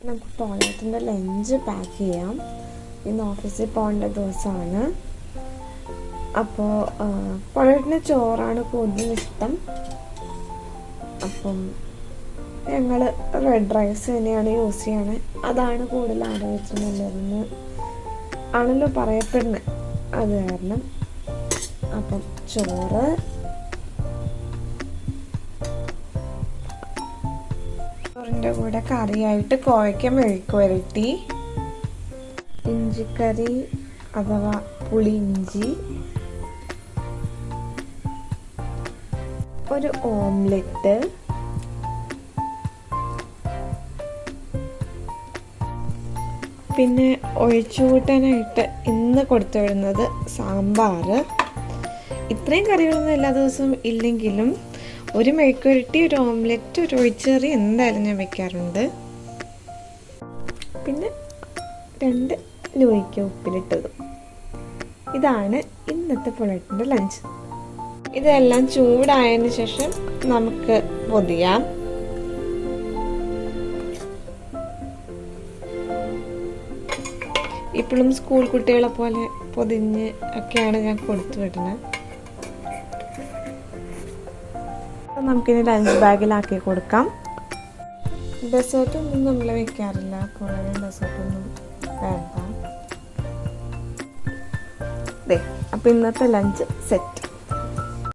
നമുക്ക് പോളേറ്റിൻ്റെ lunch pack ചെയ്യാം. ഇന്ന് ഓഫീസിൽ പോകേണ്ട ദിവസമാണ്. അപ്പോൾ പോളേറ്റിന് ചോറാണ് കൂടുതൽ ഇഷ്ടം. അപ്പം ഞങ്ങൾ റെഡ് റൈസ് തന്നെയാണ് യൂസ് ചെയ്യണത്. അതാണ് കൂടുതൽ ആരോഗ്യത്തിന് നല്ലതെന്ന് ആണല്ലോ പറയപ്പെടുന്നത്. അത് കാരണം അപ്പം ചോറ്, ചോറിൻ്റെ കൂടെ കറിയായിട്ട് കോവയ്ക്ക മെഴുക്ക് പുരട്ടി, ഇഞ്ചിക്കറി അഥവാ പുളി ഇഞ്ചി, ഒരു ഓംലെറ്റ്, പിന്നെ ഒഴിച്ചുകൂട്ടാനായിട്ട് ഇന്ന് കൊടുത്തു വിടുന്നത് സാമ്പാർ. ഇത്രയും കറികളൊന്നും എല്ലാ ദിവസവും ഇല്ലെങ്കിലും ഒരു മെഴുക്കുവരട്ടി, ഒരു ഓംലെറ്റ്, ഒരു ഒഴിച്ചുകറി എന്തായാലും ഞാൻ വെക്കാറുണ്ട്. പിന്നെ 2 ലോയ്ക്ക ഉപ്പിലിട്ടതും. ഇതാണ് ഇന്നത്തെ പൊളേറ്റിൻ്റെ ലഞ്ച്. ഇതെല്ലാം ചൂടായതിന് ശേഷം നമുക്ക് പൊതിയാം. ഇപ്പോഴും സ്കൂൾ കുട്ടികളെ പോലെ പൊതിഞ്ഞ് ഒക്കെയാണ് ഞാൻ കൊടുത്തു വിടുന്നത്. നമുക്കിനി ലഞ്ച് ബാഗിലാക്കി കൊടുക്കാം. ഡെസേർട്ടൊന്നും നമ്മൾ വെക്കാറില്ല. കൂടുതലും ഡെസേർട്ടൊന്നും വേണ്ട. അപ്പോൾ ഇന്നത്തെ ലഞ്ച് സെറ്റ്.